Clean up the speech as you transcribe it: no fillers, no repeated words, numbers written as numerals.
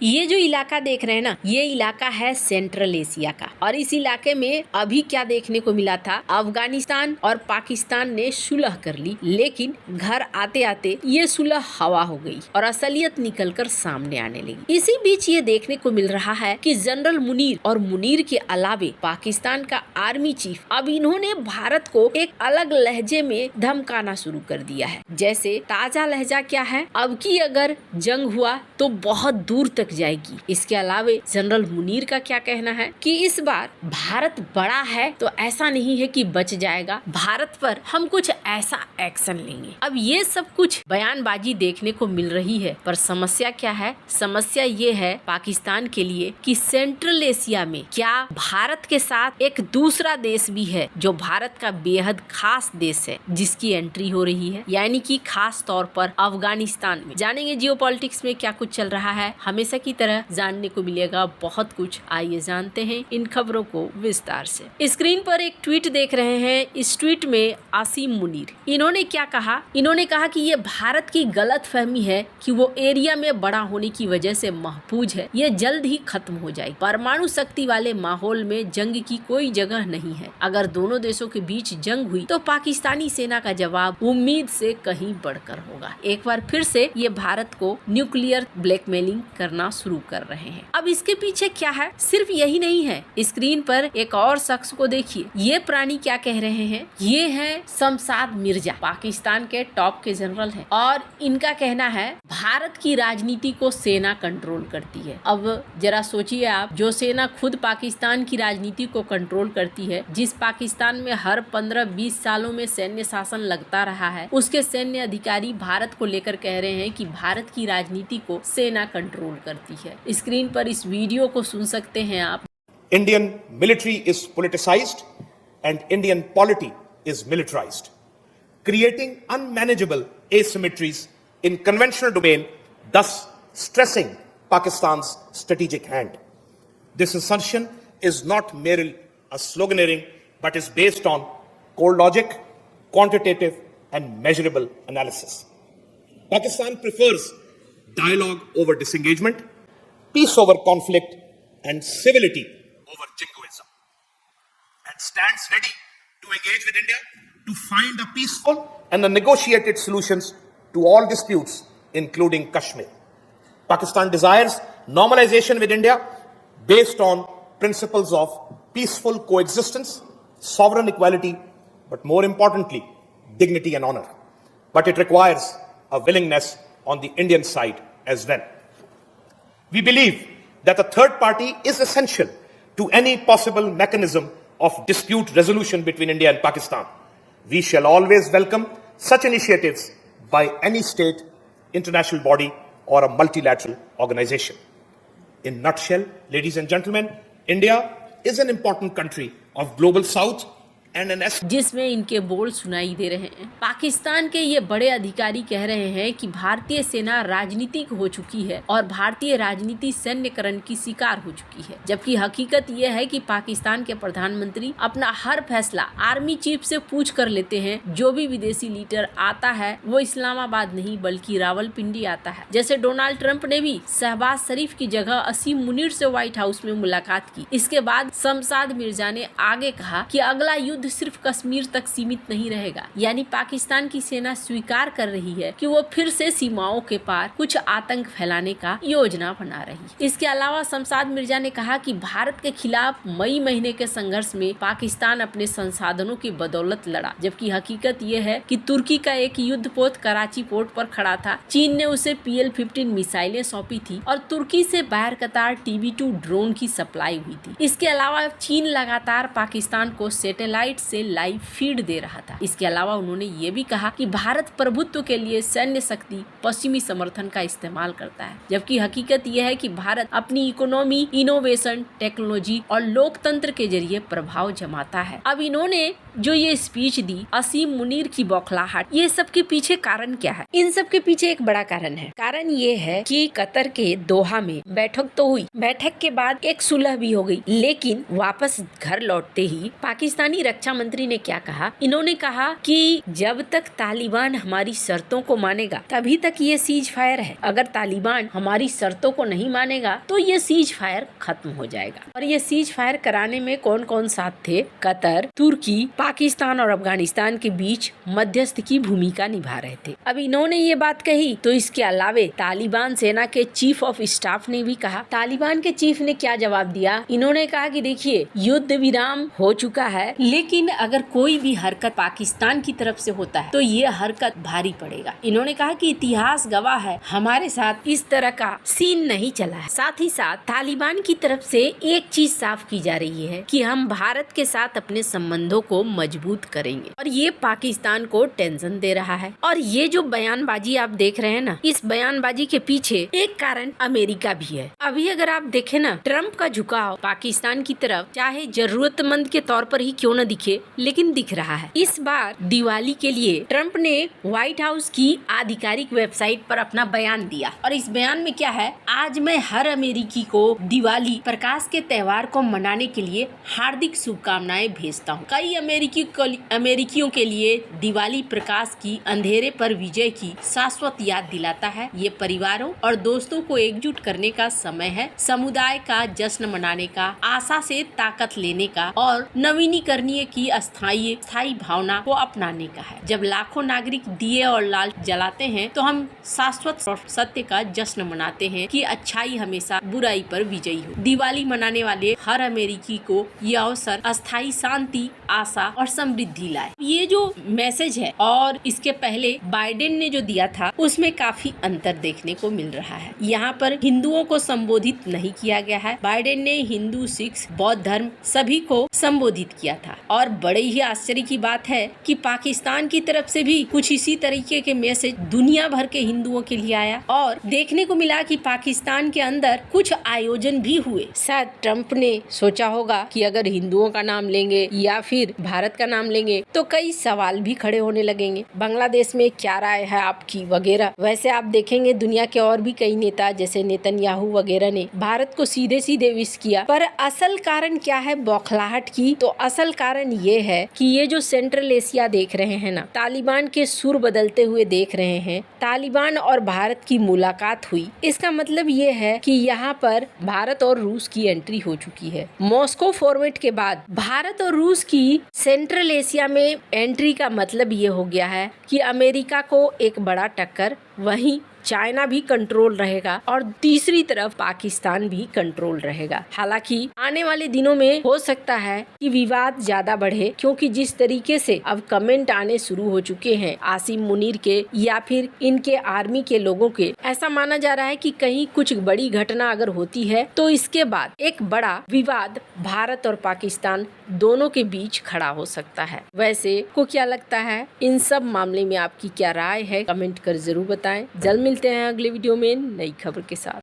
ये जो इलाका देख रहे हैं ना, ये इलाका है सेंट्रल एशिया का। और इस इलाके में अभी क्या देखने को मिला था, अफगानिस्तान और पाकिस्तान ने सुलह कर ली, लेकिन घर आते आते ये सुलह हवा हो गई और असलियत निकलकर सामने आने लगी। इसी बीच ये देखने को मिल रहा है कि जनरल मुनीर और मुनीर के अलावे पाकिस्तान का आर्मी चीफ अब इन्होंने भारत को एक अलग लहजे में धमकाना शुरू कर दिया है। जैसे ताजा लहजा क्या है, अब की अगर जंग हुआ तो बहुत दूर तक जाएगी। इसके अलावे जनरल मुनीर का क्या कहना है कि इस बार भारत बड़ा है तो ऐसा नहीं है कि बच जाएगा, भारत पर हम कुछ ऐसा एक्शन लेंगे। अब ये सब कुछ बयानबाजी देखने को मिल रही है, पर समस्या क्या है? समस्या ये है पाकिस्तान के लिए कि सेंट्रल एशिया में क्या भारत के साथ एक दूसरा देश भी है जो भारत का बेहद खास देश है, जिसकी एंट्री हो रही है, यानी कि खास तौर पर अफगानिस्तान में। जानेंगे जियोपॉलिटिक्स में क्या कुछ चल रहा है, हमेशा की तरह जानने को मिलेगा बहुत कुछ। आइए जानते हैं इन खबरों को विस्तार से। स्क्रीन पर एक ट्वीट देख रहे हैं। इस ट्वीट में आसिम मुनीर इन्होंने क्या कहा? इन्होंने कहा कि ये भारत की गलत फहमी है कि वो एरिया में बड़ा होने की वजह से महफूज है, ये जल्द ही खत्म हो जाएगी। परमाणु शक्ति वाले माहौल में जंग की कोई जगह नहीं है। अगर दोनों देशों के बीच जंग हुई तो पाकिस्तानी सेना का जवाब उम्मीद से कहीं बढ़कर होगा। एक बार फिर से ये भारत को न्यूक्लियर ब्लैकमेलिंग करना शुरू कर रहे हैं। अब इसके पीछे क्या है? सिर्फ यही नहीं है, स्क्रीन पर एक और शख्स को देखिए। ये प्राणी क्या कह रहे हैं? ये है शमशाद मिर्जा, पाकिस्तान के टॉप के जनरल हैं और इनका कहना है भारत की राजनीति को सेना कंट्रोल करती है। अब जरा सोचिए आप, जो सेना खुद पाकिस्तान की राजनीति को कंट्रोल करती है, जिस पाकिस्तान में हर 15-20 सालों में सैन्य शासन लगता रहा है, उसके सैन्य अधिकारी भारत को लेकर कह रहे हैं कि भारत की राजनीति को सेना कंट्रोल करती है। स्क्रीन पर इस वीडियो को सुन सकते हैं आप। Indian military is politicized and Indian polity is militarized, creating unmanageable asymmetries in conventional domain, thus stressing Pakistan's strategic hand. This assertion is not merely a sloganeering, but is based on cold logic, quantitative and measurable analysis. Pakistan prefers dialogue over disengagement, peace over conflict, and civility over jingoism, and stands ready to engage with India to find a peaceful and a negotiated solutions to all disputes, including Kashmir. Pakistan desires normalization with India based on principles of peaceful coexistence, sovereign equality, but more importantly, dignity and honor. But it requires a willingness on the Indian side as well. We believe that a third party is essential to any possible mechanism of dispute resolution between India and Pakistan. We shall always welcome such initiatives by any state, international body, or a multilateral organization. In nutshell, ladies and gentlemen, India is an important country of global south and an जिसमें इनके बोल सुनाई दे रहे हैं। पाकिस्तान के ये बड़े अधिकारी कह रहे हैं कि भारतीय सेना राजनीतिक हो चुकी है और भारतीय राजनीति सैन्यकरण की शिकार हो चुकी है, जबकि हकीकत ये है कि पाकिस्तान के प्रधानमंत्री अपना हर फैसला आर्मी चीफ से पूछ कर लेते हैं। जो भी विदेशी लीडर आता है वो इस्लामाबाद नहीं बल्कि रावलपिंडी आता है। जैसे डोनाल्ड ट्रंप ने भी शहबाज शरीफ की जगह असीम मुनीर से व्हाइट हाउस में मुलाकात की। इसके बाद शमशाद मिर्जा ने आगे कहा कि अगला युद्ध सिर्फ कश्मीर तक सीमित नहीं रहेगा, यानी पाकिस्तान की सेना स्वीकार कर रही है कि वो फिर से सीमाओं के पार कुछ आतंक फैलाने का योजना बना रही है। इसके अलावा शमशाद मिर्जा ने कहा कि भारत के खिलाफ मई महीने के संघर्ष में पाकिस्तान अपने संसाधनों की बदौलत लड़ा, जबकि हकीकत ये है कि तुर्की का एक युद्धपोत कराची पोर्ट पर खड़ा था। चीन ने उसे PL-15 मिसाइलें सौंपी थी और तुर्की से बाहर कतार TB2 ड्रोन की सप्लाई हुई थी। इसके अलावा चीन लगातार पाकिस्तान को सैटेलाइट से लाइव फीड दे रहा था। इसके अलावा उन्होंने ये भी कहा कि भारत प्रभुत्व के लिए सैन्य शक्ति पश्चिमी समर्थन का इस्तेमाल करता है, जबकि हकीकत यह है कि भारत अपनी इकोनॉमी, इनोवेशन, टेक्नोलॉजी और लोकतंत्र के जरिए प्रभाव जमाता है। अब इन्होंने जो ये स्पीच दी, असीम मुनीर की बौखलाहट, ये सब के पीछे कारण क्या है? इन सब के पीछे एक बड़ा कारण है। कारण ये है कि कतर के दोहा में बैठक तो हुई, बैठक के बाद एक सुलह भी हो गई, लेकिन वापस घर लौटते ही पाकिस्तानी रक्षा मंत्री ने क्या कहा? इन्होंने कहा कि जब तक तालिबान हमारी शर्तों को मानेगा तभी तक ये सीज फायर है, अगर तालिबान हमारी शर्तों को नहीं मानेगा तो ये सीज फायर खत्म हो जाएगा। और ये सीज फायर कराने में कौन कौन साथ थे? कतर, तुर्की, पाकिस्तान और अफगानिस्तान के बीच मध्यस्थ की भूमिका निभा रहे थे। अब इन्होंने ये बात कही तो इसके अलावे तालिबान सेना के चीफ ऑफ स्टाफ ने भी कहा। तालिबान के चीफ ने क्या जवाब दिया? इन्होंने कहा कि देखिए, युद्ध विराम हो चुका है, लेकिन अगर कोई भी हरकत पाकिस्तान की तरफ से होता है तो ये हरकत भारी पड़ेगा। इन्होंने कहा कि इतिहास गवाह है, हमारे साथ इस तरह का सीन नहीं चला है। साथ ही साथ तालिबान की तरफ से एक चीज साफ की जा रही है कि हम भारत के साथ अपने संबंधों को मजबूत करेंगे, और ये पाकिस्तान को टेंशन दे रहा है। और ये जो बयानबाजी आप देख रहे हैं ना, इस बयानबाजी के पीछे एक कारण अमेरिका भी है। अभी अगर आप देखें ना, ट्रम्प का झुकाव पाकिस्तान की तरफ चाहे जरूरतमंद के तौर पर ही क्यों न दिखे, लेकिन दिख रहा है। इस बार दिवाली के लिए ट्रम्प ने व्हाइट हाउस की आधिकारिक वेबसाइट पर अपना बयान दिया, और इस बयान में क्या है? आज मैं हर अमेरिकी को दिवाली प्रकाश के त्योहार को मनाने के लिए हार्दिक शुभकामनाएं भेजता हूँ। कई अमेरिकियों के लिए दिवाली प्रकाश की अंधेरे पर विजय की शाश्वत याद दिलाता है। ये परिवारों और दोस्तों को एकजुट करने का समय है, समुदाय का जश्न मनाने का, आशा से ताकत लेने का और नवीनीकरणीय की स्थायी भावना को अपनाने का है। जब लाखों नागरिक दिए और लाल जलाते हैं तो हम शाश्वत सत्य का जश्न मनाते हैं कि अच्छाई हमेशा बुराई पर विजयी हो। दिवाली मनाने वाले हर अमेरिकी को यह अवसर अस्थायी शांति, आशा और समृद्धि लाए। ये जो मैसेज है और इसके पहले बाइडेन ने जो दिया था उसमें काफी अंतर देखने को मिल रहा है। यहाँ पर हिंदुओं को संबोधित नहीं किया गया है। बाइडेन ने हिंदू, सिख, बौद्ध धर्म सभी को संबोधित किया था। और बड़े ही आश्चर्य की बात है कि पाकिस्तान की तरफ से भी कुछ इसी तरीके के मैसेज दुनिया भर के हिंदुओं के लिए आया, और देखने को मिला कि पाकिस्तान के अंदर कुछ आयोजन भी हुए। शायद ट्रम्प ने सोचा होगा कि अगर हिंदुओं का नाम लेंगे या फिर भारत का नाम लेंगे तो कई सवाल भी खड़े होने लगेंगे। बांग्लादेश में क्या राय है आपकी वगैरह। वैसे आप देखेंगे दुनिया के और भी कई नेता जैसे नेतन्याहू वगैरह ने भारत को सीधे सीधे विश किया। पर असल कारण क्या है बौखलाहट की? तो असल कारण ये है कि ये जो सेंट्रल एशिया देख रहे हैं ना, तालिबान के सुर बदलते हुए देख रहे हैं। तालिबान और भारत की मुलाकात हुई, इसका मतलब ये है कि यहाँ पर भारत और रूस की एंट्री हो चुकी है। मॉस्को फॉर्मेट के बाद भारत और रूस की सेंट्रल एशिया में एंट्री का मतलब ये हो गया है कि अमेरिका को एक बड़ा टक्कर, वहीं चाइना भी कंट्रोल रहेगा और तीसरी तरफ पाकिस्तान भी कंट्रोल रहेगा। हालांकि आने वाले दिनों में हो सकता है कि विवाद ज्यादा बढ़े, क्योंकि जिस तरीके से अब कमेंट आने शुरू हो चुके हैं आसिम मुनीर के या फिर इनके आर्मी के लोगों के, ऐसा माना जा रहा है कि कहीं कुछ बड़ी घटना अगर होती है तो इसके बाद एक बड़ा विवाद भारत और पाकिस्तान दोनों के बीच खड़ा हो सकता है। वैसे को क्या लगता है? इन सब मामले में आपकी क्या राय है? कमेंट कर जरूर बताएं। जल्द मिलते हैं अगले वीडियो में नई खबर के साथ।